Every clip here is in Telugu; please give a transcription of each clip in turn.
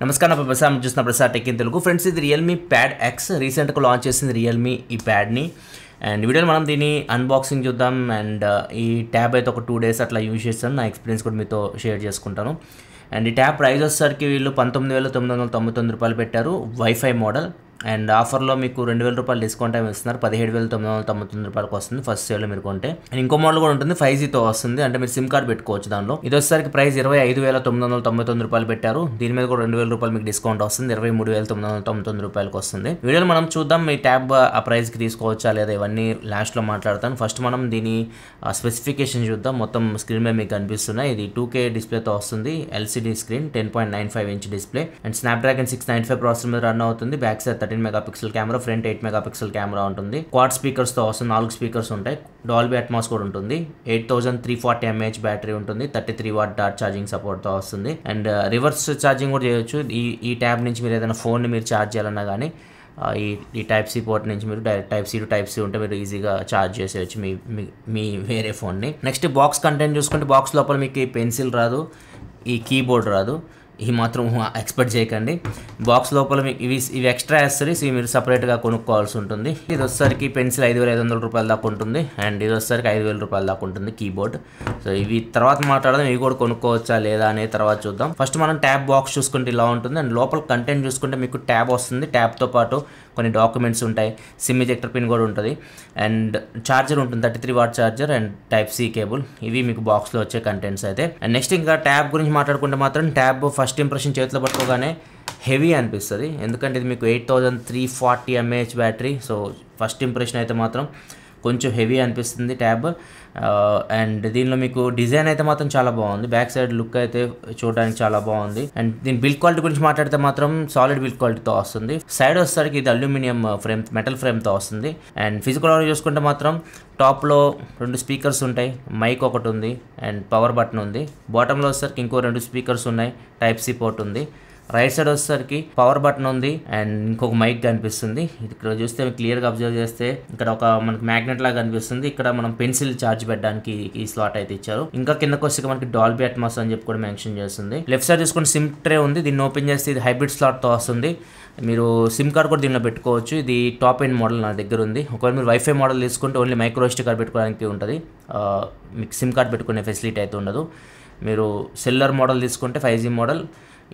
నమస్కారం ప్రసాద్ చూస్తున్న Prasad tech in Telugu friends ఇది రియల్మీ ప్యాడ్ ఎక్స్ రీసెంట్గా లాంచ్ చేసింది రియల్మీ ఈ ప్యాడ్ని అండ్ వీడియోలో మనం దీన్ని అన్బాక్సింగ్ చూద్దాం అండ్ ఈ ట్యాబ్ అయితే ఒక 2 days అట్లా యూజ్ చేస్తాను నా ఎక్స్పీరియన్స్ కూడా మీతో షేర్ చేసుకుంటాను అండ్ ఈ ట్యాబ్ ప్రైస్ వచ్చేసరికి వీళ్ళు 19,999 రూపాయలు పెట్టారు వైఫై మోడల్ అండ్ ఆఫర్లో మీకు 2,000 రూపాయలు డిస్కౌంట్ టైం ఇస్తున్నారు 17,999 రూపాయలకు వస్తుంది ఫస్ట్ సేల్లో మీరు కొంటే అండ్ ఇంకో మోడల్ కూడా ఉంటుంది 5Gతో వస్తుంది అంటే మీరు సిమ్ కార్డ్ పెట్టుకోవచ్చు దానిలో ఇది వచ్చేసరికి ప్రైస్ 25,999 రూపాయలు పెట్టారు దీని మీద కూడా 2,000 రూపాయలు మీకు డిస్కౌంట్ వస్తుంది 23,999 రూపాయలకు వస్తుంది వీడియోలో మనం చూద్దాం ఈ ట్యాబ్ ఆ ప్రైస్కి తీసుకోవచ్చా లేదా ఇవన్నీ లాస్ట్లో మాట్లాడతాను ఫస్ట్ మనం దీని స్పెసిఫికేషన్ చూద్దాం మొత్తం స్క్రీన్ మీద మీకు కనిపిస్తున్నాయి ఇది 2K డిస్ప్లేతో వస్తుంది LCD screen 10.95 inch display and Snapdragon 695 processor మీద రన్ అవుతుంది back side 13 megapixel camera front 8 megapixel camera ఉంటుంది క్వాడ్ స్పీకర్స్ తో వస్తుంది 4 స్పీకర్స్ ఉంటాయి డాల్బీ అట్మాస్ కూడా ఉంటుంది 8340 mAh బ్యాటరీ ఉంటుంది 33 వాట్ డాట్ ఛార్జింగ్ సపోర్ట్ తో వస్తుంది అండ్ రివర్స్ ఛార్జింగ్ కూడా చేయొచ్చు ఈ ట్యాబ్ నుంచి మీరు ఏదైనా ఫోన్ ని మీరు ఛార్జ్ చేయాలన్నా కానీ ఈ టైప్ సి పోర్ట్ నుంచి మీరు direct type C to type C ఉంటే మీరు ఈజీగా ఛార్జ్ చేసేయచ్చు మీ వేరే ఫోన్ని నెక్స్ట్ బాక్స్ కంటెంట్ చూసుకుంటే బాక్స్ లోపల మీకు ఈ పెన్సిల్ రాదు ఈ కీబోర్డ్ రాదు ఈ మాత్రం ఎక్స్పెక్ట్ చేయకండి బాక్స్ లోపల మీకు ఇవి ఎక్స్ట్రా యాక్సెసరీస్ ఇవి మీరు సపరేట్గా కొనుక్కోవాల్సి ఉంటుంది ఇది వచ్చేసరికి పెన్సిల్ 5,500 రూపాయల దాకా ఉంటుంది అండ్ ఇది వచ్చేసరికి 5,000 రూపాయల దాకా ఉంటుంది కీబోర్డ్ సో ఇవి తర్వాత మాట్లాడదాం ఇవి కూడా కొనుక్కోవచ్చా లేదా అనేది తర్వాత చూద్దాం ఫస్ట్ మనం ట్యాబ్ బాక్స్ చూసుకుంటే ఇలా ఉంటుంది అండ్ లోపల కంటెంట్ చూసుకుంటే మీకు ట్యాబ్ వస్తుంది ట్యాబ్తో పాటు కొన్ని డాక్యుమెంట్స్ ఉంటాయి సిమ్ ఎజెక్టర్ పిన్ కూడా ఉంటుంది అండ్ ఛార్జర్ ఉంటుంది 33 watt charger and type C cable ఇవి మీకు బాక్స్లో వచ్చే కంటెంట్స్ అయితే అండ్ నెక్స్ట్ ఇంకా ట్యాబ్ గురించి మాట్లాడుకుంటే మాత్రం ట్యాబ్ ఫస్ట్ ఇంప్రెషన్ చేతిలో పట్టుకోగానే హెవీ అనిపిస్తుంది ఎందుకంటే ఇది మీకు 8340 mAh battery so first impression అయితే మాత్రం కొంచెం హెవీ అనిపిస్తుంది ట్యాబ్ అండ్ దీనిలో మీకు డిజైన్ అయితే మాత్రం చాలా బాగుంది బ్యాక్ సైడ్ లుక్ అయితే చూడడానికి చాలా బాగుంది అండ్ దీని బిల్డ్ క్వాలిటీ గురించి మాట్లాడితే మాత్రం సాలిడ్ బిల్డ్ క్వాలిటీతో వస్తుంది సైడ్ వచ్చేసరికి ఇది అల్యూమినియం ఫ్రేమ్ మెటల్ ఫ్రేమ్తో వస్తుంది అండ్ ఫిజికల్ చూసుకుంటే మాత్రం టాప్లో 2 స్పీకర్స్ ఉంటాయి మైక్ ఒకటి ఉంది అండ్ పవర్ బటన్ ఉంది బాటంలో వచ్చేసరికి ఇంకో 2 స్పీకర్స్ ఉన్నాయి టైప్ సి పోర్ట్ ఉంది రైట్ సైడ్ వచ్చేసరికి పవర్ బటన్ ఉంది అండ్ ఇంకొక మైక్ కనిపిస్తుంది ఇక్కడ చూస్తే క్లియర్గా అబ్జర్వ్ చేస్తే ఇక్కడ ఒక మనకి మ్యాగ్నెట్ లాగా కనిపిస్తుంది ఇక్కడ మనం పెన్సిల్ ఛార్జ్ పెట్టడానికి ఈ స్లాట్ అయితే ఇచ్చారు ఇంకా కిందకు వస్తే మనకి డాల్బీ అట్మాస్ అని చెప్పి కూడా మెన్షన్ చేస్తుంది లెఫ్ట్ సైడ్ చూసుకుంటే సిమ్ ట్రే ఉంది దీన్ని ఓపెన్ చేస్తే ఇది హైబ్రిడ్ స్లాట్తో వస్తుంది మీరు సిమ్ కార్డ్ కూడా దీనిలో పెట్టుకోవచ్చు ఇది టాప్ ఎండ్ మోడల్ నా దగ్గర ఉంది ఒకవేళ మీరు వైఫై మోడల్ తీసుకుంటే ఓన్లీ మైక్రో SD కార్డ్ పెట్టుకోవడానికి ఉంటుంది మీకు సిమ్ కార్డ్ పెట్టుకునే ఫెసిలిటీ అయితే ఉండదు మీరు సెల్లర్ మోడల్ తీసుకుంటే 5G మోడల్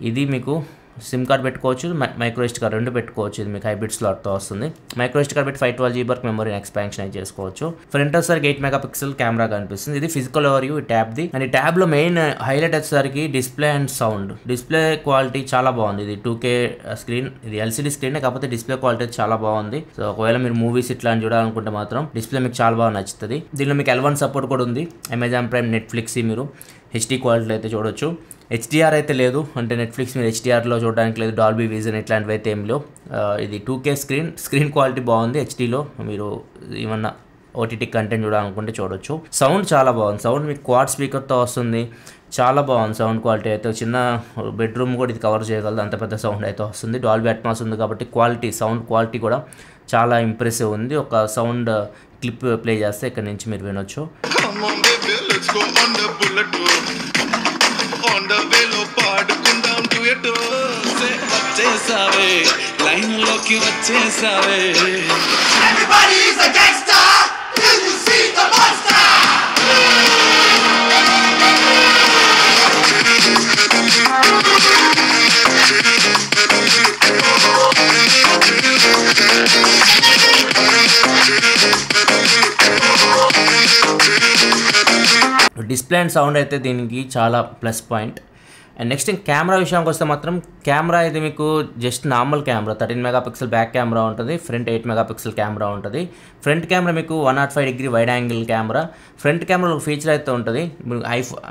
ఇది మీకు సిమ్ కార్డ్ పెట్టుకోవచ్చు మైక్రో SD కార్డ్ రెండు పెట్టుకోవచ్చు ఇది మీకు హైబ్రిడ్ స్లాట్తో వస్తుంది మైక్రో SD కార్డ్ పెట్టి 512GB వరకు మెమరీ ఎక్స్పాన్షన్ అయితే చేసుకోవచ్చు ఫ్రంట్ వచ్చేసరికి 8 మెగాపిక్సెల్ కెమెరా కనిపిస్తుంది ఇది ఫిజికల్ ఓవర్వ్యూ ఈ ట్యాబ్ది అండ్ ఈ ట్యాబ్లో మెయిన్ హైలైట్ వచ్చేసరికి display and sound display quality చాలా బాగుంది ఇది 2K స్క్రీన్ ఇది LCD స్క్రీన్ కాకపోతే డిస్ప్లే క్వాలిటీ చాలా బాగుంది సో ఒకవేళ మీరు మూవీస్ ఇట్లా చూడాలనుకుంటే మాత్రం డిస్ప్లే మీకు చాలా బాగా నచ్చుతుంది దీనిలో మీకు L1 సపోర్ట్ కూడా ఉంది అమెజాన్ ప్రైమ్ నెట్ఫ్లిక్స్ మీరు HD క్వాలిటీలో అయితే చూడొచ్చు HDR అయితే లేదు అంటే నెట్ఫ్లిక్స్ మీరు HDRలో చూడడానికి లేదు డాల్బీ విజన్ ఇట్లాంటివి అయితే ఏం లేవు ఇది 2K స్క్రీన్ క్వాలిటీ బాగుంది HDలో మీరు ఏమన్నా OTT కంటెంట్ చూడాలనుకుంటే చూడొచ్చు సౌండ్ చాలా బాగుంది సౌండ్ మీకు క్వాడ్ స్పీకర్తో వస్తుంది చాలా బాగుంది సౌండ్ క్వాలిటీ అయితే చిన్న బెడ్రూమ్ కూడా ఇది కవర్ చేయగలదు అంత పెద్ద సౌండ్ అయితే వస్తుంది డాల్బీ అట్మాస్ ఉంది కాబట్టి సౌండ్ క్వాలిటీ కూడా చాలా ఇంప్రెసివ్ ఉంది ఒక సౌండ్ క్లిప్ ప్లే చేస్తే ఇక్కడ నుంచి మీరు వినొచ్చు లైన్లోకి వచ్చేసావే Everybody is a gangster till you see the monster display and sound అయితే దీనికి చాలా plus point and next camera విషయానికి వస్తే మాత్రం కెమెరా ఇది మీకు just normal camera 13 megapixel back camera ఉంటుంది ఫ్రంట్ 8 మెగాపిక్సెల్ కెమెరా ఉంటుంది ఫ్రంట్ కెమెరా మీకు 105 వైడ్ యాంగిల్ కెమెరా ఫ్రంట్ కెమెరాలో ఒక ఫీచర్ అయితే ఉంటుంది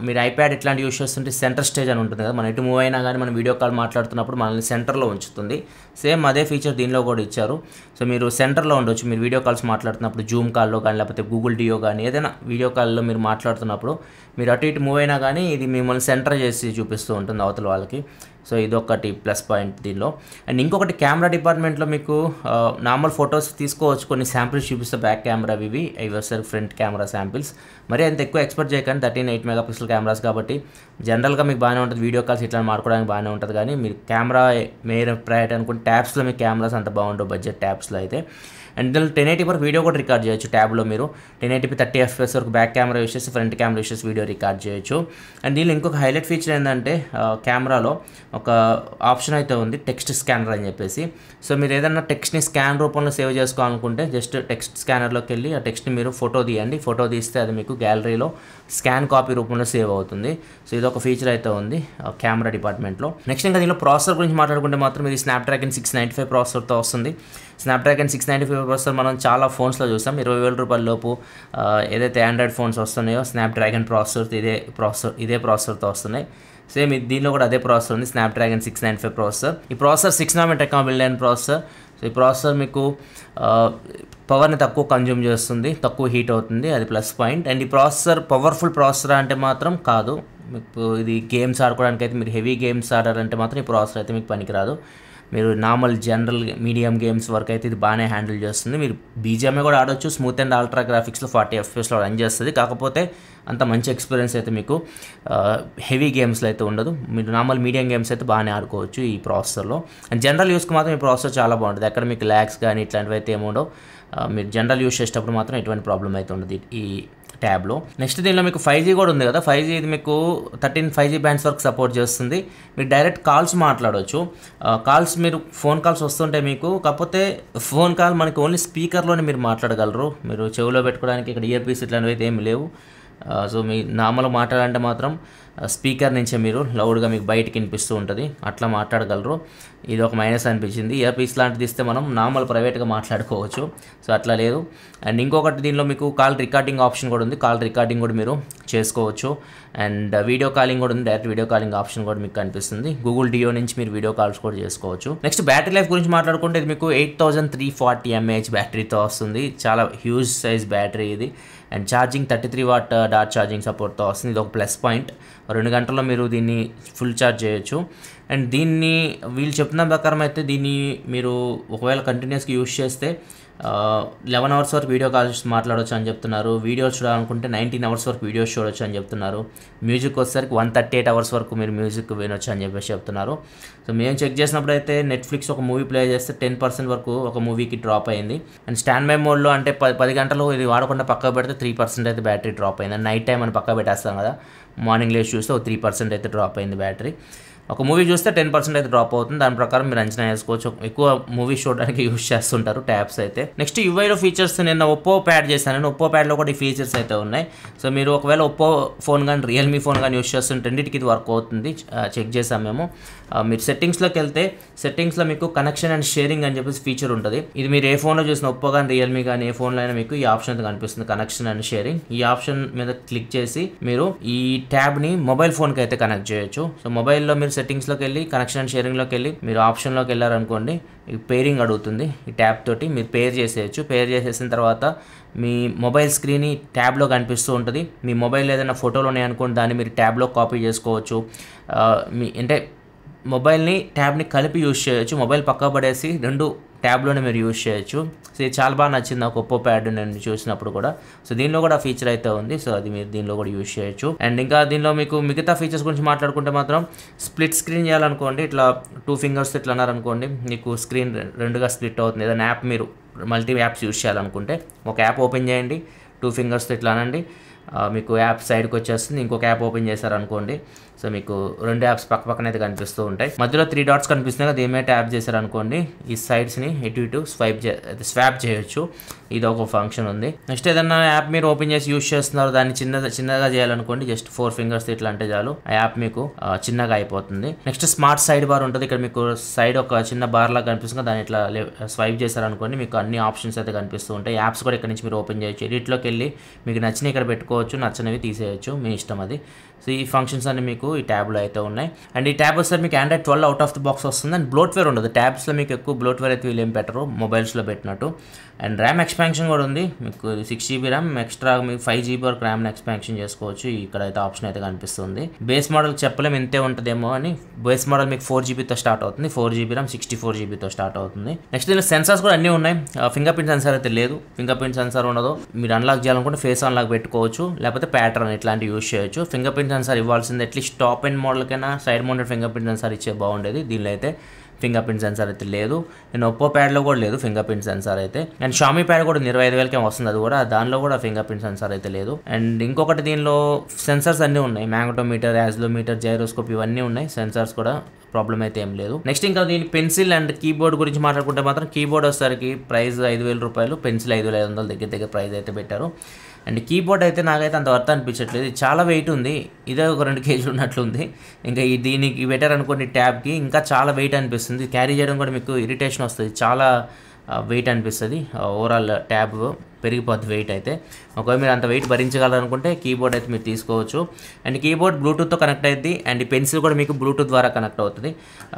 మీరు ఐప్యాడ్ ఇట్లాంటి యూస్ చేస్తుంటే సెంటర్ స్టేజ్ అని ఉంటుంది కదా మనం ఎటు మూవ్ అయినా కానీ మనం వీడియో కాల్ మాట్లాడుతున్నప్పుడు మనల్ని సెంటర్లో ఉంచుతుంది సేమ్ అదే ఫీచర్ దీనిలో కూడా ఇచ్చారు సో మీరు సెంటర్లో ఉండొచ్చు మీరు వీడియో కాల్స్ మాట్లాడుతున్నప్పుడు జూమ్ కాల్లో కానీ లేకపోతే గూగుల్ డియో కానీ ఏదైనా వీడియో కాల్లో మీరు మాట్లాడుతున్నప్పుడు మీరు అటు ఇటు మూవ్ అయినా కానీ ఇది మిమ్మల్ని సెంటర్ చేసి చూపిస్తూ ఉంటుంది అవతల వాళ్ళకి సో ఇదొకటి ప్లస్ పాయింట్ దీనిలో. అండ్ ఇంకొకటి కెమెరా డిపార్ట్మెంట్లో మీకు నార్మల్ ఫొటోస్ తీసుకోవచ్చు, కొన్ని శాంపిల్స్ చూపిస్తే బ్యాక్ కెమెరా ఇవి వస్తారు ఫ్రంట్ కెమెరా శాంపిల్స్. మరి అంత ఎక్కువ ఎక్స్పెక్ట్ చేయకండి, 13-8 మెగాపిక్సెల్ కెమెరాస్ కాబట్టి జనరల్గా మీకు బాగానే ఉంటుంది, వీడియో కాల్స్ ఇట్లా మాట్లాడడానికి బాగానే ఉంటుంది. కానీ మీరు కెమెరా మెయిన్ ప్రయారిటీ అనుకుంటే ట్యాబ్స్లో మీకు కెమెరాస్ అంత బాగుంటుంది బడ్జెట్ ట్యాబ్స్లో అయితే. అండ్ దీనిలో 1080 వరకు వీడియో కూడా రికార్డ్ చేయొచ్చు ట్యాబ్లో మీరు. 1080p 30 FPS వరకు బ్యాక్ కెమెరా యూస్ చేసి ఫ్రంట్ కెమెరా యూస్ చేసి వీడియో రికార్డ్ చేయొచ్చు. అండ్ దీనిలో ఇంకొక హైలైట్ ఫీచర్ ఏంటంటే కెమెరాలో ఒక ఆప్షన్ అయితే ఉంది, టెక్స్ట్ స్కానర్ అని చెప్పేసి. సో మీరు ఏదైనా టెక్స్ట్ని స్కాన్ రూపంలో సేవ్ చేసుకోవాలనుకుంటే జస్ట్ టెక్స్ట్ స్కానర్లోకి వెళ్ళి ఆ టెక్స్ట్ని మీరు ఫోటో తీయండి. ఫోటో తీస్తే అది మీకు గ్యాలరీలో స్కాన్ కాపీ రూపంలో సేవ్ అవుతుంది. సో ఇది ఒక ఫీచర్ అయితే ఉంది కెమెరా డిపార్ట్మెంట్లో. నెక్స్ట్ ఇంకా దీనిలో ప్రాసెసర్ గురించి మాట్లాడుకుంటే మాత్రం ఇది స్నాప్డ్రాగన్ 695 ప్రాసెసర్తో వస్తుంది. స్నాప్డ్రాగన్ 695 ప్రాసెసర్ మనం చాలా ఫోన్స్లో చూసాం. 20,000 రూపాయల లోపు ఏదైతే ఆండ్రాయిడ్ ఫోన్స్ వస్తున్నాయో స్నాప్డ్రాగన్ ఇదే ప్రాసెసర్తో వస్తున్నాయి. సేమ్ దీనిలో కూడా అదే ప్రాసెసర్ ఉంది, స్నాప్డ్రాగన్ 695 ప్రాసెసర్. ఈ ప్రాసెసర్ 6 nm టెక్నాలజీ బిల్డ్ అయిన ప్రాసెసర్. సో ఈ ప్రాసెసర్ మీకు పవర్ని తక్కువ కన్జ్యూమ్ చేస్తుంది, తక్కువ హీట్ అవుతుంది, అది ప్లస్ పాయింట్. అండ్ ఈ ప్రాసెసర్ పవర్ఫుల్ ప్రాసెసర్ అంటే మాత్రం కాదు. మీకు ఇది గేమ్స్ ఆడుకోవడానికి అయితే, మీరు హెవీ గేమ్స్ ఆడారంటే మాత్రం ఈ ప్రాసెసర్ అయితే మీకు పనికిరాదు. మీరు నార్మల్ జనరల్ మీడియం గేమ్స్ వరకు అయితే ఇది బాగానే హ్యాండిల్ చేస్తుంది. మీరు బీజిఎంఏ కూడా ఆడొచ్చు, స్మూత్ అండ్ అల్ట్రా గ్రాఫిక్స్లో 40 FPSలో రన్ చేస్తుంది. కాకపోతే అంత మంచి ఎక్స్పీరియన్స్ అయితే మీకు హెవీ గేమ్స్లో అయితే ఉండదు. మీరు నార్మల్ మీడియం గేమ్స్ అయితే బాగానే ఆడుకోవచ్చు ఈ ప్రాసెసర్లో. అండ్ జనరల్ యూస్కి మాత్రం ఈ ప్రాసెసర్ చాలా బాగుంటుంది. అక్కడ మీకు ల్యాగ్స్ కానీ ఇట్లాంటివి అయితే ఏముండవు. మీరు జనరల్ యూస్ చేసేటప్పుడు మాత్రం ఎటువంటి ప్రాబ్లం అయితే ఉండదు ఈ ట్యాబ్లో. నెక్స్ట్ దీనిలో మీకు 5G కూడా ఉంది కదా. 5G ఇది మీకు 13 5G బ్యాండ్స్ వరకు సపోర్ట్ చేస్తుంది. మీరు డైరెక్ట్ కాల్స్ మాట్లాడవచ్చు. కాల్స్ మీరు ఫోన్ కాల్స్ వస్తుంటే మీకు, కాకపోతే ఫోన్ కాల్ మనకి ఓన్లీ స్పీకర్లోనే మీరు మాట్లాడగలరు. మీరు చెవిలో పెట్టుకోవడానికి ఇక్కడ ఇయర్ పీస్ ఇట్లాంటివి అయితే ఏమి లేవు. సో మీ నార్మల్గా మాట్లాడాలంటే మాత్రం స్పీకర్ నుంచే మీరు లౌడ్గా మీకు బయటికి వినిపిస్తూ ఉంటుంది, అట్లా మాట్లాడగలరు. ఇది ఒక మైనస్ అనిపించింది. ఇయర్ పీస్ లాంటిది తీస్తే మనం నార్మల్ ప్రైవేట్గా మాట్లాడుకోవచ్చు. సో అట్లా లేదు. అండ్ ఇంకొకటి దీనిలో మీకు కాల్ రికార్డింగ్ ఆప్షన్ కూడా ఉంది. కాల్ రికార్డింగ్ కూడా మీరు చేసుకోవచ్చు. అండ్ వీడియో కాలింగ్ కూడా ఉంది, డైరెక్ట్ వీడియో కాలింగ్ ఆప్షన్ కూడా మీకు కనిపిస్తుంది. గూగుల్ డియో నుంచి మీరు వీడియో కాల్స్ కూడా చేసుకోవచ్చు. నెక్స్ట్ బ్యాటరీ లైఫ్ గురించి మాట్లాడుకుంటే ఇది మీకు 8340 mAh బ్యాటరీతో వస్తుంది. చాలా హ్యూజ్ సైజ్ బ్యాటరీ ఇది. And charging 33W dot charging సపోర్ట్తో వస్తుంది. ఇది ఒక ప్లస్ పాయింట్. 2 గంటల్లో మీరు దీన్ని ఫుల్ ఛార్జ్ చేయొచ్చు. అండ్ దీన్ని వీళ్ళు చెప్తున్న ప్రకారం అయితే దీన్ని మీరు ఒకవేళ కంటిన్యూస్గా యూస్ చేస్తే 11 hours వరకు వీడియో కాల్స్ మాట్లాడవచ్చు అని చెప్తున్నారు. వీడియోస్ చూడాలనుకుంటే 19 hours వరకు వీడియోస్ చూడవచ్చు అని చెప్తున్నారు. మ్యూజిక్ వచ్చేసరికి 138 hours వరకు మీరు మ్యూజిక్ వినొచ్చు అని చెప్పేసి చెప్తున్నారు. సో మేము చెక్ చేసినప్పుడు అయితే నెట్ఫ్లిక్స్ ఒక మూవీ ప్లే చేస్తే 10% వరకు ఒక మూవీకి డ్రాప్ అయింది. అండ్ స్టాండ్ బై మోడ్లో అంటే 10 గంటలు ఇది వాడకుండా పక్కకు పెడితే 3% అయితే బ్యాటరీ డ్రాప్ అయింది. అండ్ నైట్ టైం అని పక్కకు పెట్టేస్తాం కదా, మార్నింగ్ లేచి చూస్తే 3% అయితే డ్రాప్ అయింది బ్యాటరీ. ఒక మూవీ చూస్తే 10% అయితే డ్రాప్ అవుతుంది. దాని ప్రకారం మీరు అంచనా వేసుకోవచ్చు. ఎక్కువ మూవీ చూడడానికి యూస్ చేస్తుంటారు ట్యాబ్స్ అయితే. నెక్స్ట్ యూఐలో ఫీచర్స్ నేను ఒప్పో ప్యాడ్ చేశాను. నేను ఒప్పో ప్యాడ్లో కూడా ఈ ఫీచర్స్ అయితే ఉన్నాయి. సో మీరు ఒకవేళ ఒప్పో ఫోన్ కానీ రియల్మీ ఫోన్ కానీ యూస్ చేస్తుంటే రెండింటికి ఇది వర్క్ అవుతుంది, చెక్ చేసాం మేము. మీరు సెట్టింగ్స్లోకి వెళ్తే సెట్టింగ్స్లో మీకు కనెక్షన్ అండ్ షేరింగ్ అని చెప్పేసి ఫీచర్ ఉంటుంది. ఇది మీరు ఏ ఫోన్లో చూసిన ఒప్పో కానీ రియల్మీ కానీ ఏ ఫోన్లో అయినా మీకు ఈ ఆప్షన్ అయితే కనిపిస్తుంది, కనెక్షన్ అండ్ షేరింగ్. ఈ ఆప్షన్ మీద క్లిక్ చేసి మీరు ఈ ట్యాబ్ని మొబైల్ ఫోన్కి అయితే కనెక్ట్ చేయొచ్చు. సో మొబైల్లో మీరు సెట్టింగ్స్లోకి వెళ్ళి కనెక్షన్ అండ్ షేరింగ్లోకి వెళ్ళి మీరు ఆప్షన్లోకి వెళ్ళారనుకోండి, ఈ పేరింగ్ అడుగుతుంది. ఈ ట్యాబ్ తోటి మీరు పేర్ చేసేయచ్చు. పేర్ చేసేసిన తర్వాత మీ మొబైల్ స్క్రీన్ ట్యాబ్లో కనిపిస్తూ ఉంటుంది. మీ మొబైల్ ఏదైనా ఫోటోలు ఉన్నాయనుకోండి, దాన్ని మీరు ట్యాబ్లో కాపీ చేసుకోవచ్చు. మీ అంటే మొబైల్ని ట్యాబ్ని కలిపి యూజ్ చేయొచ్చు. మొబైల్ పక్క పడేసి రెండు ట్యాబ్లోనే మీరు యూజ్ చేయొచ్చు. సో ఇది చాలా బాగా నచ్చింది నాకు ఒప్పో ప్యాడ్ నేను చూసినప్పుడు కూడా. సో దీనిలో కూడా ఫీచర్ అయితే ఉంది. సో అది మీరు దీనిలో కూడా యూజ్ చేయొచ్చు. అండ్ ఇంకా దీనిలో మీకు మిగతా ఫీచర్స్ గురించి మాట్లాడుకుంటే మాత్రం స్ప్లిట్ స్క్రీన్ చేయాలనుకోండి, ఇట్లా 2 fingers ఇట్లా అన్నారనుకోండి, మీకు స్క్రీన్ 2గా స్ప్లిట్ అవుతుంది. ఏదైనా యాప్ మీరు మల్టీ యాప్స్ యూజ్ చేయాలనుకుంటే ఒక యాప్ ఓపెన్ చేయండి, 2 fingers ఇట్లా అనండి, మీకు యాప్ సైడ్కి వచ్చేస్తుంది. ఇంకొక యాప్ ఓపెన్ చేశారనుకోండి, సో మీకు 2 యాప్స్ పక్క పక్కన అయితే కనిపిస్తూ ఉంటాయి. మధ్యలో 3 dots కనిపిస్తున్నాయి కదా, ఏమైనా ట్యాప్ చేశారనుకోండి ఈ సైడ్స్ని ఇటు స్వాప్ చేయొచ్చు. ఇది ఒక ఫంక్షన్ ఉంది. నెక్స్ట్ ఏదన్నా యాప్ మీరు ఓపెన్ చేసి యూజ్ చేస్తున్నారు, దాన్ని చిన్నగా చేయాలనుకోండి, జస్ట్ 4 fingers ఇట్లా అంటే చాలు, ఆ యాప్ మీకు చిన్నగా అయిపోతుంది. నెక్స్ట్ స్మార్ట్ సైడ్ బార్ ఉంటుంది. ఇక్కడ మీకు సైడ్ ఒక చిన్న బార్ లాగా కనిపిస్తుంది, దాన్ని ఇట్లా స్వైప్ చేశారనుకోండి, మీకు అన్ని ఆప్షన్స్ అయితే కనిపిస్తూ ఉంటాయి. యాప్స్ కూడా ఇక్కడ నుంచి మీరు ఓపెన్ చేయొచ్చు. ఎడిట్లోకి వెళ్ళి మీకు నచ్చినవి ఇక్కడ పెట్టుకోవచ్చు, నచ్చనివి తీసేయచ్చు, మీ ఇష్టం అది. సో ఈ ఫంక్షన్స్ అన్ని మీకు ఈ ట్యాబ్లో అయితే ఉన్నాయి. అండ్ ఈ ట్యాబ్ వస్తే మీకు Android 12 out of the box వస్తుంది. అండ్ బ్లోట్వేర్ ఉండదు ట్యాబ్స్లో. మీకు ఎక్కువ బ్లోట్వేర్ అయితే వీళ్ళు ఏం పెట్టరు మొబైల్స్లో పెట్టినట్టు. అండ్ ర్యామ్ ఎక్స్పాన్షన్ కూడా ఉంది మీకు 6GB ర్యామ్ ఎక్స్ట్రా మీకు 5GB వరకు ర్యామ్ని ఎక్స్పాన్షన్ చేసుకోవచ్చు. ఇక్కడ అయితే ఆప్షన్ అయితే కనిపిస్తుంది. బేస్ మోడల్ చెప్పలేము ఇంతే ఉంటుందేమో అని. బేస్ మోడల్ మీకు 4GBతో స్టార్ట్ అవుతుంది. 4GB ర్యామ్ 64GBతో స్టార్ట్ అవుతుంది. నెక్స్ట్ దీనిలో సెన్సార్స్ కూడా అన్నీ ఉన్నాయి. ఫింగర్ ప్రింట్ సెన్సార్ అయితే లేదు. ఫింగర్ ప్రింట్ సెన్సార్ ఉండదు. మీరు అన్లాక్ చేయాలనుకుంటే ఫేస్ అన్లాక్ పెట్టుకోవచ్చు, లేకపోతే ప్యాటర్న్ ఇట్లాంటివి యూజ్ చేయొచ్చు. ఫింగర్ ప్రింట్ సెన్సార్ ఇవ్వాల్సింది అట్లీస్ట్ టాప్ అండ్ మోడల్కైనా side mounted fingerprint sensor ఇచ్చే బాగుండేది. దీనిలో అయితే ఫింగర్ ప్రింట్ సెన్సార్ అయితే లేదు. నేను ఒప్పో ప్యాడ్లో కూడా లేదు ఫింగర్ ప్రింట్ సెన్సార్ అయితే. అండ్ షామీ ప్యాడ్ కూడా 25,000కే వస్తుంది. అది కూడా దానిలో కూడా ఫింగర్ ప్రింట్ సెన్సార్ అయితే లేదు. అండ్ ఇంకొకటి దీనిలో సెన్సార్స్ అన్నీ ఉన్నాయి. మ్యాగ్నెటోమీటర్, యాజిలోమీటర్, జైరోస్కోప్ ఇవన్నీ ఉన్నాయి. సెన్సార్స్ కూడా ప్రాబ్లం అయితే ఏం లేదు. నెక్స్ట్ ఇంకా దీని పెన్సిల్ అండ్ కీబోర్డ్ గురించి మాట్లాడుకుంటే మాత్రం కీబోర్డ్ వచ్చేసరికి ప్రైస్ 5,000 రూపాయలు, పెన్సిల్ 5,500 దగ్గర ప్రైస్ అయితే పెట్టారు. అండ్ కీబోర్డ్ అయితే నాకైతే అంత వర్త్ అనిపించట్లేదు. చాలా వెయిట్ ఉంది. ఇదే ఒక 2 kg ఉన్నట్లుంది. ఇంకా దీనికి బెటర్ అనుకోండి ట్యాబ్కి ఇంకా చాలా వెయిట్ అనిపిస్తుంది. క్యారీ చేయడం కూడా మీకు ఇరిటేషన్ వస్తుంది. చాలా వెయిట్ అనిపిస్తుంది. ఓవరాల్ ట్యాబ్ పెరిగిపోద్ది వెయిట్ అయితే. ఒకవేళ మీరు అంత వెయిట్ భరించగలరనుకుంటే కీబోర్డ్ అయితే మీరు తీసుకోవచ్చు. అండ్ కీబోర్డ్ బ్లూటూత్తో కనెక్ట్ అయ్యింది. అండ్ ఈ పెన్సిల్ కూడా మీకు బ్లూటూత్ ద్వారా కనెక్ట్ అవుతుంది.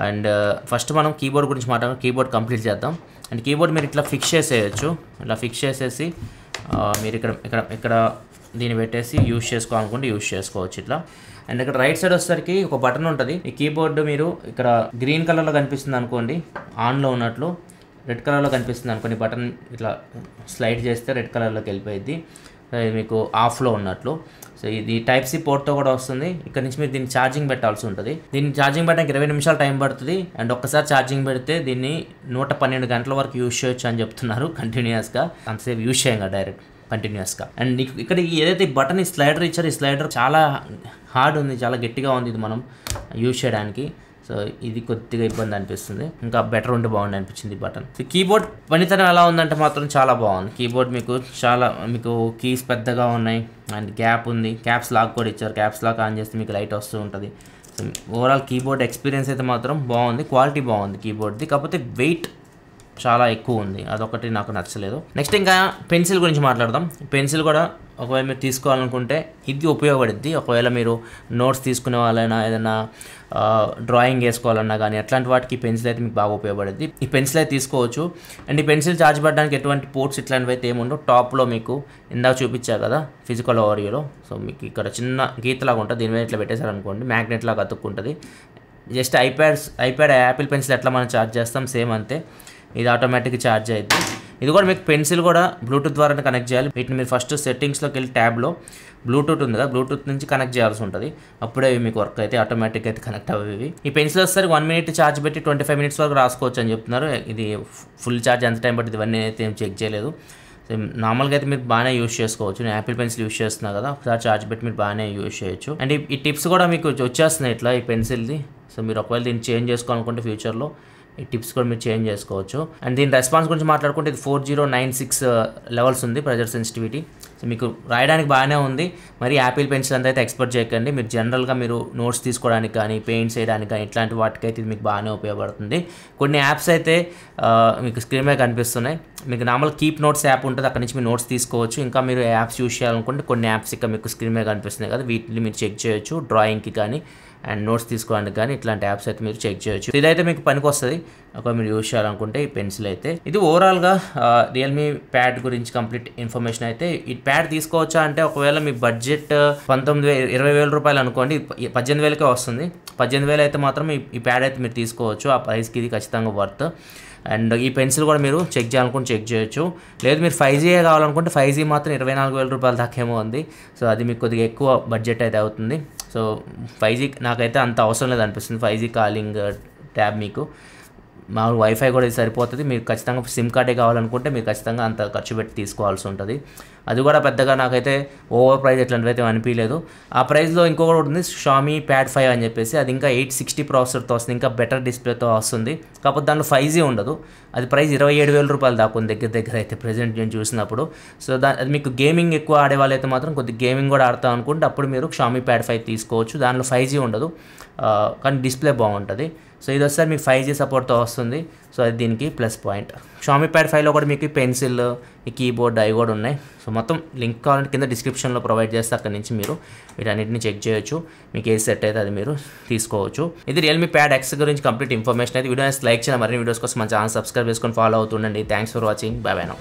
అండ్ ఫస్ట్ మనం కీబోర్డ్ గురించి మాట్లాడడం. కీబోర్డ్ కంప్లీట్ చేద్దాం. అండ్ కీబోర్డ్ మీరు ఇట్లా ఫిక్స్ చేసేయచ్చు. ఇలా ఫిక్స్ చేసేసి మీరు ఇక్కడ దీన్ని పెట్టేసి యూజ్ చేసుకోవాలనుకుంటే యూజ్ చేసుకోవచ్చు ఇట్లా. అండ్ ఇక్కడ రైట్ సైడ్ వచ్చేసరికి ఒక బటన్ ఉంటుంది. ఈ కీబోర్డ్ మీరు ఇక్కడ గ్రీన్ కలర్లో కనిపిస్తుంది అనుకోండి ఆన్లో ఉన్నట్లు, రెడ్ కలర్లో కనిపిస్తుంది అనుకోండి బటన్ ఇట్లా స్లైడ్ చేస్తే రెడ్ కలర్లోకి వెళ్ళిపోయింది. మీకు ఆఫ్లో ఉన్నట్లు. సో ఇది టైప్ సి పోర్ట్తో కూడా వస్తుంది. ఇక్కడ నుంచి మీరు దీన్ని ఛార్జింగ్ పెట్టాల్సి ఉంటుంది. దీన్ని ఛార్జింగ్ పెట్టడానికి 20 నిమిషాలు టైం పడుతుంది. అండ్ ఒక్కసారి ఛార్జింగ్ పెడితే దీన్ని 112 గంటల వరకు యూజ్ చేయొచ్చు అని చెప్తున్నారు కంటిన్యూస్గా. అంతసేపు యూజ్ చేయం కదా డైరెక్ట్ కంటిన్యూస్గా. అండ్ ఇక్కడ ఏదైతే బటన్ ఈ స్లైడర్ ఇచ్చారో ఈ స్లైడర్ చాలా హార్డ్ ఉంది, చాలా గట్టిగా ఉంది ఇది మనం యూజ్ చేయడానికి. సో ఇది కొద్దిగా ఇబ్బంది అనిపిస్తుంది. ఇంకా బెటర్ ఉంటే బాగుంది అనిపించింది బటన్. కీబోర్డ్ పనితనం ఎలా ఉందంటే మాత్రం చాలా బాగుంది. కీబోర్డ్ మీకు కీస్ పెద్దగా ఉన్నాయి అండ్ గ్యాప్ ఉంది. క్యాప్స్ లాక్ కూడా ఇచ్చారు. క్యాప్స్ లాక్ ఆన్ చేస్తే మీకు లైట్ వస్తూ ఉంటుంది. సో ఓవరాల్ కీబోర్డ్ ఎక్స్పీరియన్స్ అయితే మాత్రం బాగుంది. క్వాలిటీ బాగుంది కీబోర్డ్ది. కాకపోతే వెయిట్ చాలా ఎక్కువ ఉంది, అదొకటి నాకు నచ్చలేదు. నెక్స్ట్ ఇంకా పెన్సిల్ గురించి మాట్లాడదాం. పెన్సిల్ కూడా ఒకవేళ మీరు తీసుకోవాలనుకుంటే ఇది ఉపయోగపడుద్ది. ఒకవేళ మీరు నోట్స్ తీసుకునే వాళ్ళైనా ఏదైనా డ్రాయింగ్ వేసుకోవాలన్నా కానీ అట్లాంటి వాటికి పెన్సిల్ అయితే మీకు బాగా ఉపయోగపడుద్ది. ఈ పెన్సిల్ అయితే తీసుకోవచ్చు. అండ్ ఈ పెన్సిల్ ఛార్జ్ పెట్టడానికి ఎటువంటి పోర్ట్స్ ఇట్లాంటివి అయితే ఏముండవు. టాప్లో మీకు ఇందాక చూపించా కదా ఫిజికల్ ఓవర్వ్యూలో. సో మీకు ఇక్కడ చిన్న గీతలాగా ఉంటుంది. దీని మీద ఇట్లా పెట్టేశారనుకోండి మ్యాగ్నెట్ లాగా అతుక్కుంటుంది. జస్ట్ ఐప్యాడ్ యాపిల్ పెన్సిల్ ఎట్లా మనం ఛార్జ్ చేస్తాం సేమ్ అంతే. ఇది ఆటోమేటిక్గా ఛార్జ్ అవుతుంది. ఇది కూడా మీకు పెన్సిల్ కూడా బ్లూటూత్ ద్వారానే కనెక్ట్ చేయాలి. వీటిని మీరు ఫస్ట్ సెట్టింగ్స్లోకి వెళ్ళి ట్యాబ్లో బ్లూటూత్ ఉంది కదా, బ్లూటూత్ నుంచి కనెక్ట్ చేయాల్సి ఉంటుంది. అప్పుడే మీకు వర్క్ అయితే ఆటోమేటిక్గా అయితే కనెక్ట్ అవ్వేవి. ఈ పెన్సిల్ వచ్చేసరికి 1 minute ఛార్జ్ పెట్టి 25 minutes వరకు రాసుకోవచ్చు అని చెప్తున్నారు. ఇది ఫుల్ ఛార్జ్ ఎంత టైం పడుతుంది ఇవన్నీ అయితే ఏం చెక్ చేయలేదు. నార్మల్గా అయితే మీరు బాగానే యూజ్ చేసుకోవచ్చు. నేను యాపిల్ పెన్సిల్ యూజ్ చేస్తున్నా కదా, ఒకసారి ఛార్జ్ పెట్టి మీరు బాగానే యూజ్ చేయొచ్చు. అండ్ ఈ టిప్స్ కూడా మీకు వచ్చేస్తున్నాయి ఇట్లా ఈ పెన్సిల్ది. సో మీరు ఒకవేళ దీన్ని చేంజ్ చేసుకోవాలనుకుంటే ఫ్యూచర్లో ఈ టిప్స్ కూడా మీరు చేంజ్ చేసుకోవచ్చు. అండ్ దీని రెస్పాన్స్ గురించి మాట్లాడుకుంటే ఇది 4096 లెవెల్స్ ఉంది ప్రెజర్ సెన్సిటివిటీ. సో మీకు రాయడానికి బాగానే ఉంది. మరి యాపిల్ పెన్సిల్ అంతా అయితే ఎక్స్పెక్ట్ చేయకండి. మీరు జనరల్గా మీరు నోట్స్ తీసుకోవడానికి కానీ పెయింట్స్ వేయడానికి కానీ ఇట్లాంటి వాటికైతే ఇది మీకు బాగానే ఉపయోగపడుతుంది. కొన్ని యాప్స్ అయితే మీకు స్క్రీన్ మీద కనిపిస్తున్నాయి. మీకు నార్మల్ కీప్ నోట్స్ యాప్ ఉంటుంది, అక్కడ నుంచి మీరు నోట్స్ తీసుకోవచ్చు. ఇంకా మీరు యాప్స్ యూజ్ చేయాలనుకుంటే కొన్ని యాప్స్ ఇక్కడ మీకు స్క్రీన్ మీద కనిపిస్తున్నాయి కదా, వీటిని మీరు చెక్ చేయొచ్చు. డ్రాయింగ్కి కానీ అండ్ నోట్స్ తీసుకోవడానికి కానీ ఇట్లాంటి యాప్స్ అయితే మీరు చెక్ చేయొచ్చు. ఇదైతే మీకు పనికి వస్తుంది ఒకవేళ మీరు యూజ్ చేయాలనుకుంటే ఈ పెన్సిల్ అయితే. ఇది ఓవరాల్గా రియల్మీ ప్యాడ్ గురించి కంప్లీట్ ఇన్ఫర్మేషన్ అయితే. ఈ ప్యాడ్ తీసుకోవచ్చా అంటే ఒకవేళ మీ బడ్జెట్ 20,000 రూపాయలు అనుకోండి, 18,000కే వస్తుంది. 18,000 అయితే మాత్రం ఈ ప్యాడ్ అయితే మీరు తీసుకోవచ్చు. ఆ ప్రైస్కి ఇది ఖచ్చితంగా వర్త్. అండ్ ఈ పెన్సిల్ కూడా మీరు చెక్ చేయాలనుకుంటే చెక్ చేయొచ్చు. లేదు మీరు 5G కావాలనుకుంటే 5G మాత్రం 24,000 రూపాయల దాకా ఏమో ఉంది. సో అది మీకు కొద్దిగా ఎక్కువ బడ్జెట్ అయితే అవుతుంది. సో 5G నాకైతే అంత అవసరం లేదు అనిపిస్తుంది. 5G కాలింగ్ ట్యాబ్ మీకు మామూలు వైఫై కూడా ఇది సరిపోతుంది. మీరు ఖచ్చితంగా సిమ్ కార్డే కావాలనుకుంటే మీరు ఖచ్చితంగా అంత ఖర్చు పెట్టి తీసుకోవాల్సి ఉంటుంది. అది కూడా పెద్దగా నాకైతే ఓవర్ ప్రైస్ ఎట్లాంటివి అయితే అనిపించలేదు. ఆ ప్రైస్లో ఇంకొకటి ఉంది షామీ ప్యాడ్ 5 అని చెప్పేసి. అది ఇంకా 860 ప్రాసెసర్తో వస్తుంది, ఇంకా బెటర్ డిస్ప్లేతో వస్తుంది. కాకపోతే దాంట్లో 5G ఉండదు. అది ప్రైస్ 27,000 రూపాయలు దాకా ఉంది దగ్గర అయితే ప్రెజెంట్ నేను చూసినప్పుడు. సో అది మీకు గేమింగ్ ఎక్కువ ఆడే వాళ్ళైతే మాత్రం కొద్దిగా గేమింగ్ కూడా ఆడతాం అనుకుంటే అప్పుడు మీరు షామీ ప్యాడ్ 5 తీసుకోవచ్చు. దాంట్లో 5G ఉండదు కానీ డిస్ప్లే బాగుంటుంది. సో ఇది వస్తే మీకు 5G సపోర్ట్తో వస్తుంది. సో అది దీనికి ప్లస్ పాయింట్. షామీ ప్యాడ్ 5లో కూడా మీకు పెన్సిల్, ఈ కీబోర్డ్ అవి కూడా ఉన్నాయి. సో మొత్తం లింక్ కావాలంటే కింద డిస్క్రిప్షన్లో ప్రొవైడ్ చేస్తే అక్కడ నుంచి మీరు వీటన్నిటిని చెక్ చేయొచ్చు. మీకు ఏది సెట్ అయితే అది మీరు తీసుకోవచ్చు. ఇది రియల్మీ ప్యాడ్ X గురించి కంప్లీట్ ఇన్ఫర్మేషన్ అయితే. వీడియో లైక్ చేయాలి. మరిన్ని వీడియోస్ కోసం మన ఛానల్ సబ్స్క్రైబ్ చేసుకొని ఫాలో అవుతుండండి. Thanks for watching. Bye bye now.